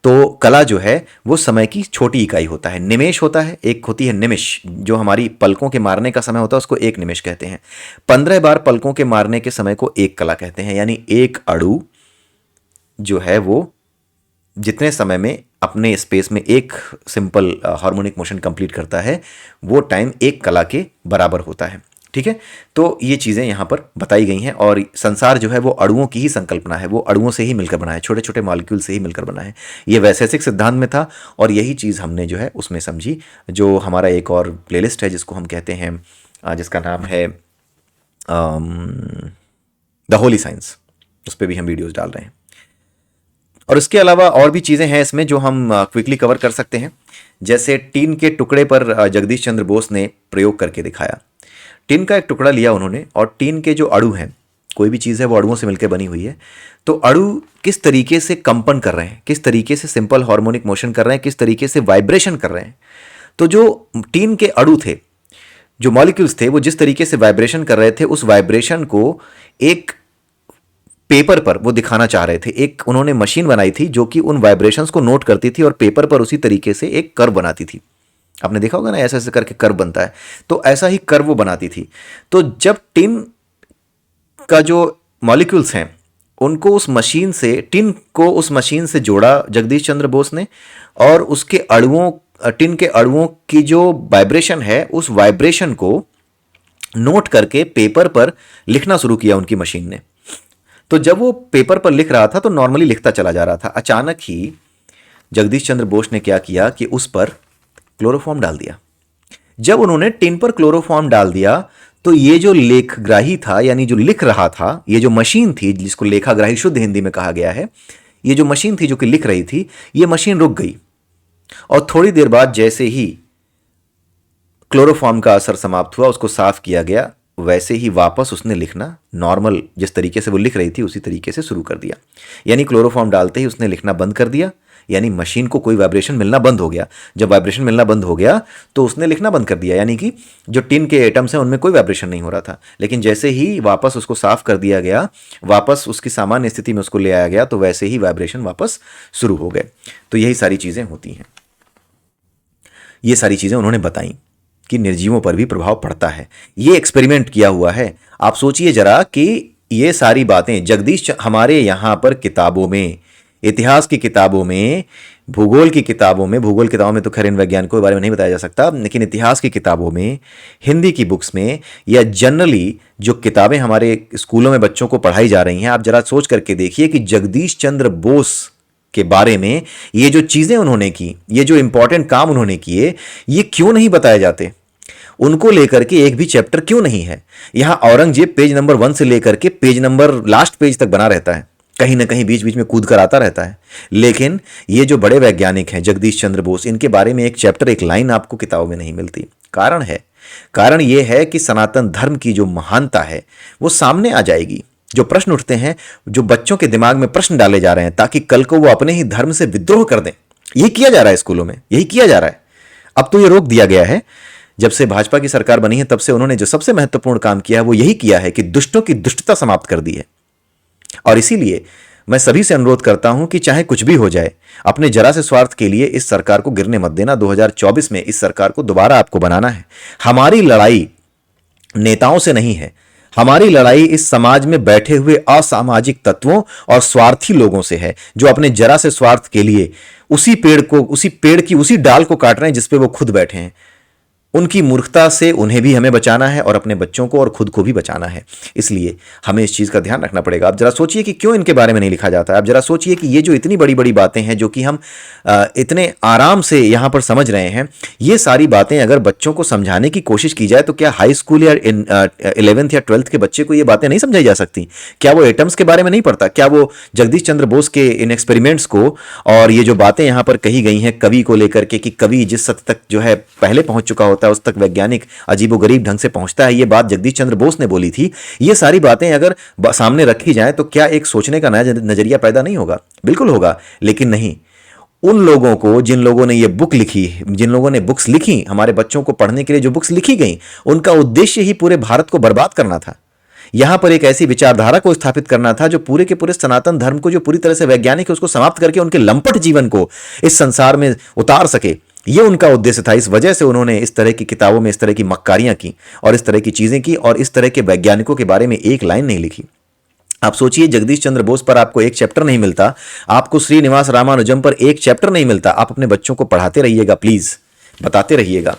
तो कला जो है वो समय की छोटी इकाई होता है। निमेष होता है, एक होती है निमिष, जो हमारी पलकों के मारने का समय होता है, उसको एक निमिष कहते हैं। 15 बार पलकों के मारने के समय को एक कला कहते हैं। यानी एक अणु जो है वो जितने समय में अपने स्पेस में एक सिंपल हार्मोनिक मोशन कंप्लीट करता है, वो टाइम एक कला के बराबर होता है। ठीक है। तो ये चीज़ें यहाँ पर बताई गई हैं, और संसार जो है वो अणुओं की ही संकल्पना है, वो अणुओं से ही मिलकर बना है, छोटे छोटे मॉलिक्यूल से ही मिलकर बना है। ये वैशेषिक सिद्धांत में था, और यही चीज़ हमने जो है उसमें समझी। जो हमारा एक और प्लेलिस्ट है जिसको हम कहते हैं, जिसका नाम है द होली साइंस, उस पर भी हम वीडियोज़ डाल रहे हैं। और इसके अलावा और भी चीज़ें हैं इसमें जो हम क्विकली कवर कर सकते हैं। जैसे टीन के टुकड़े पर जगदीश चंद्र बोस ने प्रयोग करके दिखाया। टीन का एक टुकड़ा लिया उन्होंने, और टीन के जो अणु हैं, कोई भी चीज़ है वो अणुओं से मिलकर बनी हुई है, तो अणु किस तरीके से कंपन कर रहे हैं, किस तरीके से सिंपल हार्मोनिक मोशन कर रहे हैं, किस तरीके से वाइब्रेशन कर रहे हैं। तो जो टीन के अणु थे, जो मॉलिक्यूल्स थे, वो जिस तरीके से वाइब्रेशन कर रहे थे, उस वाइब्रेशन को एक पेपर पर वो दिखाना चाह रहे थे। एक उन्होंने मशीन बनाई थी जो कि उन वाइब्रेशंस को नोट करती थी और पेपर पर उसी तरीके से एक कर्व बनाती थी। आपने देखा होगा ना, ऐसे ऐसे करके कर्व बनता है, तो ऐसा ही कर्व वो बनाती थी। तो जब टिन का जो मॉलिक्यूल्स हैं उनको उस मशीन से, टिन को उस मशीन से जोड़ा जगदीश चंद्र बोस ने, और उसके अणुओं, टिन के अणुओं की जो वाइब्रेशन है, उस वाइब्रेशन को नोट करके पेपर पर लिखना शुरू किया उनकी मशीन ने। तो जब वो पेपर पर लिख रहा था तो नॉर्मली लिखता चला जा रहा था। अचानक ही जगदीश चंद्र बोस ने क्या किया कि उस पर क्लोरोफॉर्म डाल दिया। जब उन्होंने टिन पर क्लोरोफॉर्म डाल दिया तो ये जो लेखग्राही था, यानी जो लिख रहा था, ये जो मशीन थी जिसको लेखाग्राही शुद्ध हिंदी में कहा गया है, ये जो मशीन थी जो कि लिख रही थी, ये मशीन रुक गई। और थोड़ी देर बाद जैसे ही क्लोरोफॉर्म का असर समाप्त हुआ, उसको साफ किया गया, वैसे ही वापस उसने लिखना नॉर्मल जिस तरीके से वो लिख रही थी उसी तरीके से शुरू कर दिया। यानी क्लोरोफॉर्म डालते ही उसने लिखना बंद कर दिया, यानी मशीन को कोई वाइब्रेशन मिलना बंद हो गया। जब वाइब्रेशन मिलना बंद हो गया तो उसने लिखना बंद कर दिया, यानी कि जो टिन के एटम्स हैं उनमें कोई वाइब्रेशन नहीं हो रहा था। लेकिन जैसे ही वापस उसको साफ कर दिया गया, वापस उसकी सामान्य स्थिति में उसको ले आया गया, तो वैसे ही वाइब्रेशन वापस शुरू हो गए। तो यही सारी चीज़ें होती हैं। ये सारी चीज़ें उन्होंने बताई कि निर्जीवों पर भी प्रभाव पड़ता है। ये एक्सपेरिमेंट किया हुआ है। आप सोचिए जरा कि ये सारी बातें जगदीश हमारे यहाँ पर किताबों में, इतिहास की किताबों में, भूगोल की किताबों में, भूगोल किताबों में तो खैर इन वैज्ञानिकों के बारे में नहीं बताया जा सकता, लेकिन इतिहास की किताबों में, हिंदी की बुक्स में, या जनरली जो किताबें हमारे स्कूलों में बच्चों को पढ़ाई जा रही हैं, आप जरा सोच करके देखिए कि जगदीश चंद्र बोस के बारे में ये जो चीज़ें उन्होंने की, ये जो इंपॉर्टेंट काम उन्होंने किए, ये क्यों नहीं बताए जाते? उनको लेकर के एक भी चैप्टर क्यों नहीं है? यहां औरंगजेब पेज नंबर 1 से लेकर के पेज नंबर लास्ट पेज तक बना रहता है, कहीं ना कहीं बीच बीच में कूद कर आता रहता है। लेकिन ये जो बड़े वैज्ञानिक हैं जगदीश चंद्र बोस, इनके बारे में एक चैप्टर, एक लाइन आपको किताबों में नहीं मिलती। कारण ये है कि सनातन धर्म की जो महानता है वो सामने आ जाएगी। जो प्रश्न उठते हैं, जो बच्चों के दिमाग में प्रश्न डाले जा रहे हैं ताकि कल को वो अपने ही धर्म से विद्रोह कर दें, यही किया जा रहा है स्कूलों में, यही किया जा रहा है। अब तो ये रोक दिया गया है। जब से भाजपा की सरकार बनी है तब से उन्होंने जो सबसे महत्वपूर्ण काम किया है वो यही किया है कि दुष्टों की दुष्टता समाप्त कर दी है। और इसीलिए मैं सभी से अनुरोध करता हूं कि चाहे कुछ भी हो जाए, अपने जरा से स्वार्थ के लिए इस सरकार को गिरने मत देना। 2024 में इस सरकार को दोबारा आपको बनाना है। हमारी लड़ाई नेताओं से नहीं है। हमारी लड़ाई इस समाज में बैठे हुए असामाजिक तत्वों और स्वार्थी लोगों से है, जो अपने जरा से स्वार्थ के लिए उसी पेड़ की उसी डाल को काट रहे हैं जिस पे वो खुद बैठे हैं। उनकी मूर्खता से उन्हें भी हमें बचाना है और अपने बच्चों को और खुद को भी बचाना है। इसलिए हमें इस चीज़ का ध्यान रखना पड़ेगा। आप जरा सोचिए कि क्यों इनके बारे में नहीं लिखा जाता है। आप जरा सोचिए कि ये जो इतनी बड़ी बड़ी बातें हैं जो कि हम इतने आराम से यहाँ पर समझ रहे हैं, ये सारी बातें अगर बच्चों को समझाने की कोशिश की जाए तो क्या हाई स्कूल या 11th या 12th के बच्चे को ये बातें नहीं समझाई जा सकती? क्या वो एटम्स के बारे में नहीं पढ़ता? क्या वो जगदीश चंद्र बोस के इन एक्सपेरिमेंट्स को और ये जो बातें यहाँ पर कही गई हैं कवि को लेकर के कि कवि जिस सत्य तक जो है पहले पहुंच चुका होता है उस तक वैज्ञानिक अजीबोगरीब ढंग से पहुंचता है, ये बात जगदीश चंद्र बोस ने बोली थी। ये सारी बातें अगर सामने रखी जाए तो क्या एक सोचने का नया नजरिया पैदा नहीं होगा? बिल्कुल होगा। लेकिन नहीं, उन लोगों को जिन लोगों ने ये बुक लिखी, जिन लोगों ने बुक्स लिखी, हमारे बच्चों को पढ़ने के लिए जो बुक्स लिखी गई, उनका उद्देश्य ही पूरे भारत को बर्बाद करना था। यहां पर एक ऐसी विचारधारा को स्थापित करना था जो पूरे के पूरे सनातन धर्म को, जो पूरी तरह से वैज्ञानिक है, उसको समाप्त करके उनके लंपट जीवन को इस संसार में उतार सके। ये उनका उद्देश्य था। इस वजह से उन्होंने इस तरह की किताबों में इस तरह की मक्कारियां की और इस तरह की चीजें की और इस तरह के वैज्ञानिकों के बारे में एक लाइन नहीं लिखी। आप सोचिए, जगदीश चंद्र बोस पर आपको एक चैप्टर नहीं मिलता, आपको श्रीनिवास रामानुजम पर एक चैप्टर नहीं मिलता। आप अपने बच्चों को पढ़ाते रहिएगा, प्लीज बताते रहिएगा,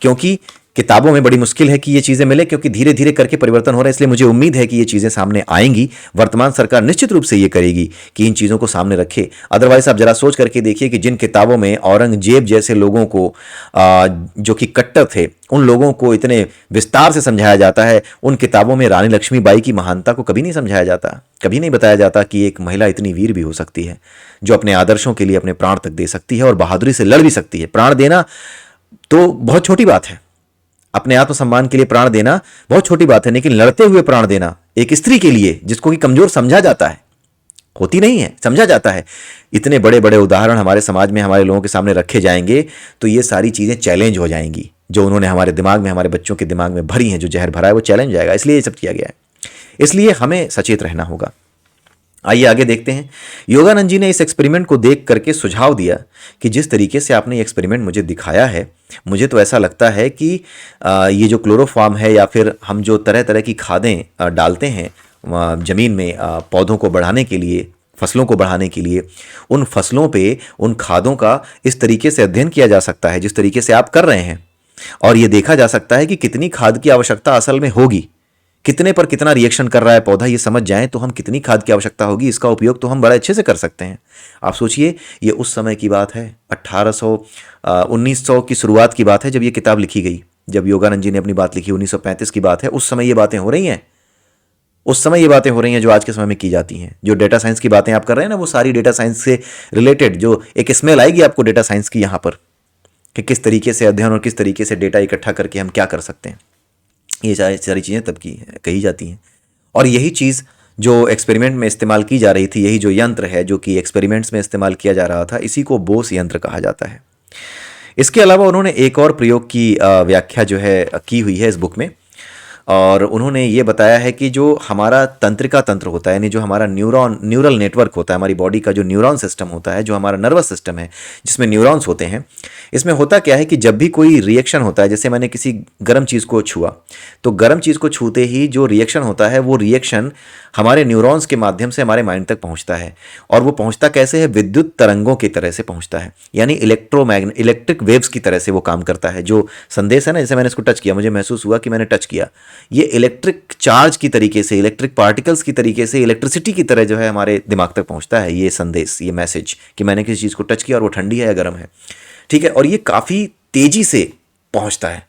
क्योंकि किताबों में बड़ी मुश्किल है कि ये चीज़ें मिले, क्योंकि धीरे धीरे करके परिवर्तन हो रहा है। इसलिए मुझे उम्मीद है कि ये चीज़ें सामने आएंगी। वर्तमान सरकार निश्चित रूप से ये करेगी कि इन चीज़ों को सामने रखे। अदरवाइज आप जरा सोच करके देखिए कि जिन किताबों में औरंगजेब जैसे लोगों को जो कि कट्टर थे, उन लोगों को इतने विस्तार से समझाया जाता है, उन किताबों में रानी लक्ष्मीबाई की महानता को कभी नहीं समझाया जाता। कभी नहीं बताया जाता कि एक महिला इतनी वीर भी हो सकती है, जो अपने आदर्शों के लिए अपने प्राण तक दे सकती है और बहादुरी से लड़ भी सकती है। प्राण देना तो बहुत छोटी बात है, अपने आत्मसम्मान के लिए प्राण देना बहुत छोटी बात है, लेकिन लड़ते हुए प्राण देना एक स्त्री के लिए, जिसको कि कमजोर समझा जाता है, होती नहीं है, समझा जाता है। इतने बड़े बड़े उदाहरण हमारे समाज में हमारे लोगों के सामने रखे जाएंगे तो ये सारी चीज़ें चैलेंज हो जाएंगी। जो उन्होंने हमारे दिमाग में, हमारे बच्चों के दिमाग में भरी हैं, जो जहर भरा है, वो चैलेंज जाएगा। इसलिए ये सब किया गया है। इसलिए हमें सचेत रहना होगा। आइए आगे देखते हैं। योगानंद जी ने इस एक्सपेरिमेंट को देख करके सुझाव दिया कि जिस तरीके से आपने ये एक्सपेरिमेंट मुझे दिखाया है, मुझे तो ऐसा लगता है कि ये जो क्लोरोफॉर्म है या फिर हम जो तरह तरह की खादें डालते हैं ज़मीन में पौधों को बढ़ाने के लिए, फसलों को बढ़ाने के लिए, उन फसलों पे उन खादों का इस तरीके से अध्ययन किया जा सकता है जिस तरीके से आप कर रहे हैं, और ये देखा जा सकता है कि कितनी खाद की आवश्यकता असल में होगी, कितने पर कितना रिएक्शन कर रहा है पौधा। ये समझ जाएं तो हम कितनी खाद की आवश्यकता होगी, इसका उपयोग तो हम बड़े अच्छे से कर सकते हैं। आप सोचिए, ये उस समय की बात है, 1900 की शुरुआत की बात है जब ये किताब लिखी गई। जब योगानंद जी ने अपनी बात लिखी 1935 की बात है। उस समय ये बातें हो रही हैं, उस समय ये बातें हो रही हैं जो आज के समय में की जाती हैं। जो डेटा साइंस की बातें आप कर रहे हैं ना, वो सारी डेटा साइंस से रिलेटेड, जो एक स्मेल आएगी आपको डेटा साइंस की यहाँ पर, कि किस तरीके से अध्ययन और किस तरीके से डेटा इकट्ठा करके हम क्या कर सकते हैं। ये सारी चीज़ें तब की कही जाती हैं। और यही चीज़ जो एक्सपेरिमेंट में इस्तेमाल की जा रही थी, यही जो यंत्र है जो कि एक्सपेरिमेंट्स में इस्तेमाल किया जा रहा था, इसी को बोस यंत्र कहा जाता है। इसके अलावा उन्होंने एक और प्रयोग की व्याख्या जो है की हुई है इस बुक में, और उन्होंने ये बताया है कि जो हमारा तंत्रिका तंत्र होता है, यानी जो हमारा न्यूरल नेटवर्क होता है, हमारी बॉडी का जो न्यूरॉन सिस्टम होता है, जो हमारा नर्वस सिस्टम है जिसमें न्यूरॉन्स होते हैं, इसमें होता क्या है कि जब भी कोई रिएक्शन होता है, जैसे मैंने किसी गर्म चीज़ को छुआ, तो गर्म चीज़ को छूते ही जो रिएक्शन होता है, वो रिएक्शन हमारे न्यूरॉन्स के माध्यम से हमारे माइंड तक पहुंचता है। और वो पहुंचता कैसे है? विद्युत तरंगों की तरह से पहुंचता है, यानी इलेक्ट्रिक वेव्स की तरह से वो काम करता है। जो संदेश है ना, जैसे मैंने इसको टच किया, मुझे महसूस हुआ कि मैंने टच किया, ये इलेक्ट्रिक चार्ज की तरीके से, इलेक्ट्रिक पार्टिकल्स की तरीके से, इलेक्ट्रिसिटी की तरह जो है हमारे दिमाग तक पहुंचता है ये संदेश, ये मैसेज कि मैंने किसी चीज़ को टच किया और वो ठंडी है या गर्म है। ठीक है, और ये काफ़ी तेज़ी से पहुंचता है,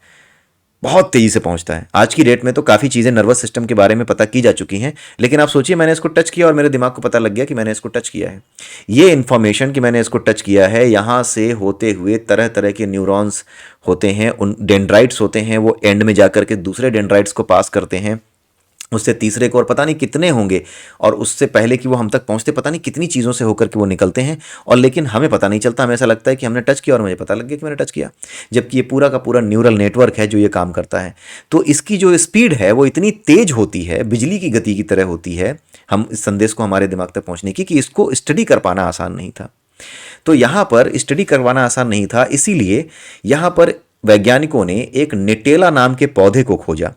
बहुत तेज़ी से पहुंचता है। आज की डेट में तो काफ़ी चीज़ें नर्वस सिस्टम के बारे में पता की जा चुकी हैं, लेकिन आप सोचिए, मैंने इसको टच किया और मेरे दिमाग को पता लग गया कि मैंने इसको टच किया है। ये इन्फॉर्मेशन कि मैंने इसको टच किया है, यहाँ से होते हुए तरह तरह के न्यूरॉन्स होते हैं, उन डेंड्राइट्स होते हैं, वो एंड में जाकर के दूसरे डेंड्राइट्स को पास करते हैं, उससे तीसरे को, और पता नहीं कितने होंगे, और उससे पहले कि वो हम तक पहुंचते पता नहीं कितनी चीज़ों से होकर के वो निकलते हैं। और लेकिन हमें पता नहीं चलता, हमें ऐसा लगता है कि हमने टच किया और मुझे पता लग गया कि मैंने टच किया, जबकि ये पूरा का पूरा न्यूरल नेटवर्क है जो ये काम करता है। तो इसकी जो स्पीड है वो इतनी तेज होती है, बिजली की गति की तरह होती है हम इस संदेश को हमारे दिमाग तक पहुँचने की, कि इसको स्टडी कर पाना आसान नहीं था। तो यहाँ पर स्टडी करवाना आसान नहीं था, इसीलिए यहाँ पर वैज्ञानिकों ने एक निटेला नाम के पौधे को खोजा।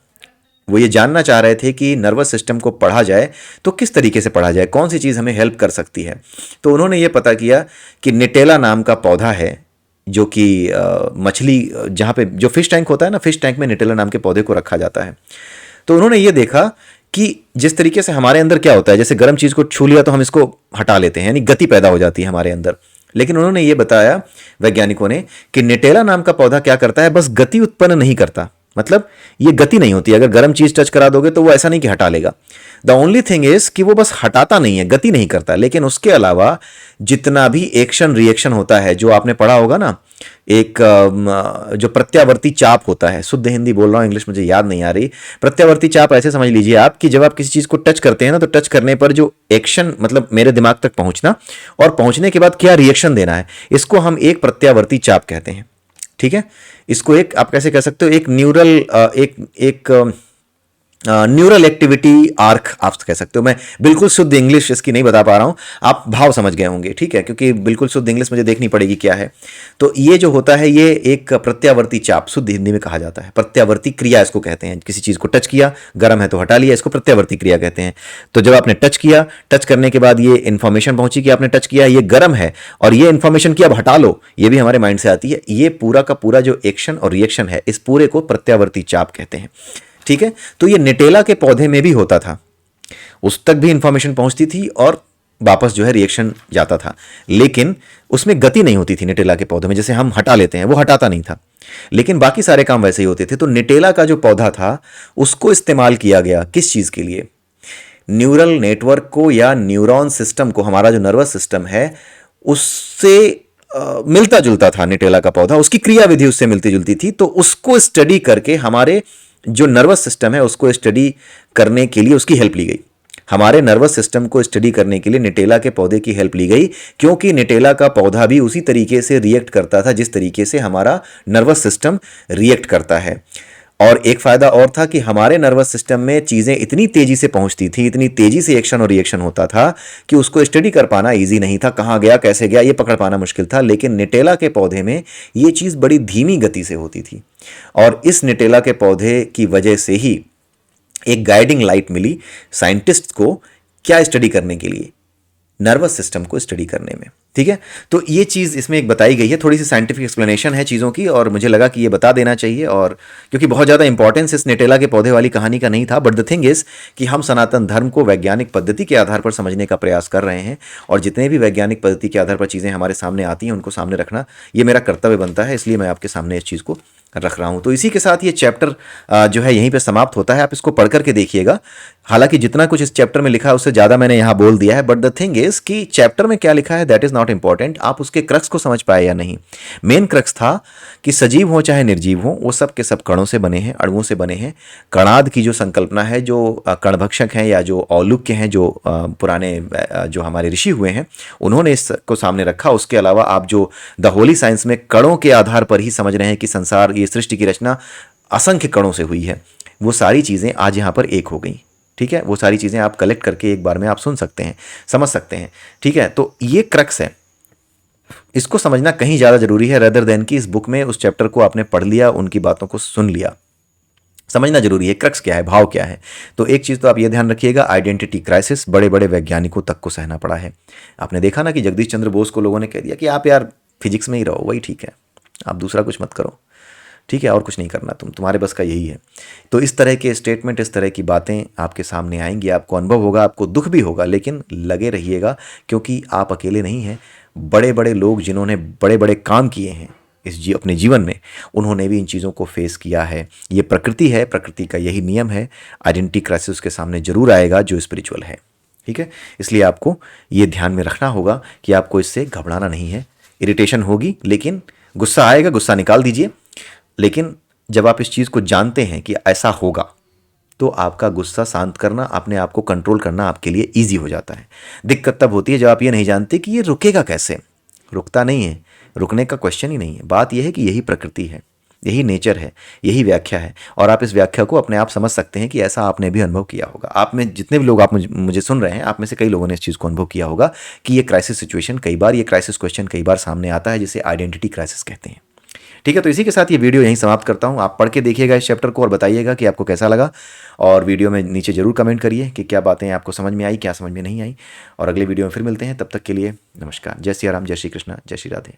वो ये जानना चाह रहे थे कि नर्वस सिस्टम को पढ़ा जाए तो किस तरीके से पढ़ा जाए, कौन सी चीज़ हमें हेल्प कर सकती है। तो उन्होंने ये पता किया कि निटेला नाम का पौधा है, जो कि मछली जहाँ पे जो फिश टैंक होता है ना, फिश टैंक में निटेला नाम के पौधे को रखा जाता है। तो उन्होंने ये देखा कि जिस तरीके से हमारे अंदर क्या होता है, जैसे गर्म चीज़ को छू लिया तो हम इसको हटा लेते हैं, यानी गति पैदा हो जाती है हमारे अंदर। लेकिन उन्होंने ये बताया वैज्ञानिकों ने कि निटेला नाम का पौधा क्या करता है, बस गति उत्पन्न नहीं करता, मतलब ये गति नहीं होती। अगर गर्म चीज टच करा दोगे तो वो ऐसा नहीं कि हटा लेगा। द ओनली थिंग इज कि वो बस हटाता नहीं है, गति नहीं करता। लेकिन उसके अलावा जितना भी एक्शन रिएक्शन होता है, जो आपने पढ़ा होगा ना, एक जो प्रत्यावर्ती चाप होता है, शुद्ध हिंदी बोल रहा हूं, इंग्लिश मुझे याद नहीं आ रही। प्रत्यावर्ती चाप ऐसे समझ लीजिए आप कि जब आप किसी चीज को टच करते हैं ना, तो टच करने पर जो एक्शन, मतलब मेरे दिमाग तक पहुंचना और पहुंचने के बाद क्या रिएक्शन देना है, इसको हम एक प्रत्यावर्ती चाप कहते हैं। ठीक है, इसको एक आप कैसे कह सकते हो, एक न्यूरल एक न्यूरल एक्टिविटी आर्क आप कह सकते हो। मैं बिल्कुल शुद्ध इंग्लिश इसकी नहीं बता पा रहा हूं, आप भाव समझ गए होंगे, ठीक है, क्योंकि बिल्कुल शुद्ध इंग्लिश मुझे देखनी पड़ेगी क्या है। तो ये जो होता है, ये एक प्रत्यावर्ती चाप शुद्ध हिंदी में कहा जाता है, प्रत्यावर्ती क्रिया इसको कहते हैं। किसी चीज को टच किया, गर्म है तो हटा लिया, इसको प्रत्यावर्ती क्रिया कहते हैं। तो जब आपने टच किया, टच करने के बाद ये इंफॉर्मेशन पहुंची कि आपने टच किया, ये गर्म है, और ये इंफॉर्मेशन की अब हटा लो, ये भी हमारे माइंड से आती है। ये पूरा का पूरा जो एक्शन और रिएक्शन है, इस पूरे को प्रत्यावर्ती चाप कहते हैं। ठीक है, तो ये निटेला के पौधे में भी होता था, उस तक भी इंफॉर्मेशन पहुंचती थी और वापस जो है रिएक्शन जाता था, लेकिन उसमें गति नहीं होती थी निटेला के पौधे में। जैसे हम हटा लेते हैं, वो हटाता नहीं था, लेकिन बाकी सारे काम वैसे ही होते थे। तो निटेला का जो पौधा था, उसको इस्तेमाल किया गया किस चीज के लिए, न्यूरल नेटवर्क को या न्यूरॉन सिस्टम को, हमारा जो नर्वस सिस्टम है उससे मिलता जुलता था निटेला का पौधा, उसकी क्रिया विधि उससे मिलती जुलती थी। तो उसको स्टडी करके हमारे जो नर्वस सिस्टम है उसको स्टडी करने के लिए उसकी हेल्प ली गई। हमारे नर्वस सिस्टम को स्टडी करने के लिए निटेला के पौधे की हेल्प ली गई, क्योंकि निटेला का पौधा भी उसी तरीके से रिएक्ट करता था जिस तरीके से हमारा नर्वस सिस्टम रिएक्ट करता है। और एक फायदा और था कि हमारे नर्वस सिस्टम में चीजें इतनी तेजी से पहुंचती थी, इतनी तेजी से एक्शन और रिएक्शन होता था कि उसको स्टडी कर पाना इजी नहीं था, कहां गया कैसे गया ये पकड़ पाना मुश्किल था। लेकिन निटेला के पौधे में ये चीज बड़ी धीमी गति से होती थी, और इस निटेला के पौधे की वजह से ही एक गाइडिंग लाइट मिली साइंटिस्ट को, क्या स्टडी करने के लिए, नर्वस सिस्टम को स्टडी करने में। ठीक है, तो ये चीज़ इसमें एक बताई गई है, थोड़ी सी साइंटिफिक एक्सप्लेनेशन है चीज़ों की, और मुझे लगा कि ये बता देना चाहिए। और क्योंकि बहुत ज़्यादा इंपॉर्टेंस इस निटेला के पौधे वाली कहानी का नहीं था, बट द थिंग इज कि हम सनातन धर्म को वैज्ञानिक पद्धति के आधार पर समझने का प्रयास कर रहे हैं, और जितने भी वैज्ञानिक पद्धति के आधार पर चीज़ें हमारे सामने आती हैं उनको सामने रखना ये मेरा कर्तव्य बनता है, इसलिए मैं आपके सामने इस चीज़ को रख रहा हूं। तो इसी के साथ ये चैप्टर जो है यहीं पे समाप्त होता है। आप इसको पढ़ करके देखिएगा, हालांकि जितना कुछ इस चैप्टर में लिखा है उससे ज़्यादा मैंने यहाँ बोल दिया है, बट द थिंग इज कि चैप्टर में क्या लिखा है दैट इज़ नॉट इंपॉर्टेंट, आप उसके क्रक्स को समझ पाए या नहीं। मेन क्रक्स था कि सजीव हो चाहे निर्जीव हो, वो सब के सब कणों से बने हैं, अणुओं से बने हैं। कणाद की जो संकल्पना है, जो कणभक्षक हैं या जो औलुक्य हैं, जो पुराने जो हमारे ऋषि हुए हैं उन्होंने इसको सामने रखा। उसके अलावा आप जो द होली साइंस में कणों के आधार पर ही समझ रहे हैं कि संसार, ये सृष्टि की रचना असंख्य कणों से हुई है, वो सारी चीज़ें आज यहाँ पर एक हो गई। ठीक है, वो सारी चीज़ें आप कलेक्ट करके एक बार में आप सुन सकते हैं, समझ सकते हैं। ठीक है, तो ये क्रक्स है, इसको समझना कहीं ज़्यादा जरूरी है रेदर देन कि इस बुक में उस चैप्टर को आपने पढ़ लिया, उनकी बातों को सुन लिया। समझना जरूरी है क्रक्स क्या है, भाव क्या है। तो एक चीज़ तो आप ये ध्यान रखिएगा, आइडेंटिटी क्राइसिस बड़े बड़े वैज्ञानिकों तक को सहना पड़ा है। आपने देखा ना कि जगदीश चंद्र बोस को लोगों ने कह दिया कि आप यार फिजिक्स में ही रहो, वही ठीक है, आप दूसरा कुछ मत करो, ठीक है, और कुछ नहीं करना, तुम्हारे बस का यही है। तो इस तरह के स्टेटमेंट, इस तरह की बातें आपके सामने आएंगी, आपको अनुभव होगा, आपको दुख भी होगा, लेकिन लगे रहिएगा, क्योंकि आप अकेले नहीं हैं। बड़े बड़े लोग जिन्होंने बड़े बड़े काम किए हैं अपने जीवन में, उन्होंने भी इन चीज़ों को फेस किया है। ये प्रकृति है, प्रकृति का यही नियम है। आइडेंटिटी क्राइसिस के सामने जरूर आएगा जो स्पिरिचुअल है। ठीक है, इसलिए आपको ये ध्यान में रखना होगा कि आपको इससे घबराना नहीं है। इरिटेशन होगी, लेकिन गुस्सा आएगा, गुस्सा निकाल दीजिए, लेकिन जब आप इस चीज़ को जानते हैं कि ऐसा होगा, तो आपका गुस्सा शांत करना, अपने आप को कंट्रोल करना आपके लिए ईजी हो जाता है। दिक्कत तब होती है जब आप ये नहीं जानते कि ये रुकेगा कैसे। रुकता नहीं है, रुकने का क्वेश्चन ही नहीं है। बात यह है कि यही प्रकृति है, यही नेचर है, यही व्याख्या है, और आप इस व्याख्या को अपने आप समझ सकते हैं कि ऐसा आपने भी अनुभव किया होगा। आप में जितने भी लोग आप मुझे सुन रहे हैं, आप में से कई लोगों ने इस चीज़ को अनुभव किया होगा कि ये क्राइसिस सिचुएशन कई बार, ये क्राइसिस क्वेश्चन कई बार सामने आता है, जिसे आइडेंटिटी क्राइसिस कहते हैं। ठीक है, तो इसी के साथ ये वीडियो यहीं समाप्त करता हूँ। आप पढ़ के देखिएगा इस चैप्टर को और बताइएगा कि आपको कैसा लगा, और वीडियो में नीचे ज़रूर कमेंट करिए कि क्या बातें आपको समझ में आई, क्या समझ में नहीं आई। और अगले वीडियो में फिर मिलते हैं, तब तक के लिए नमस्कार। जय सिया राम, जय श्री कृष्णा, जय श्री राधे।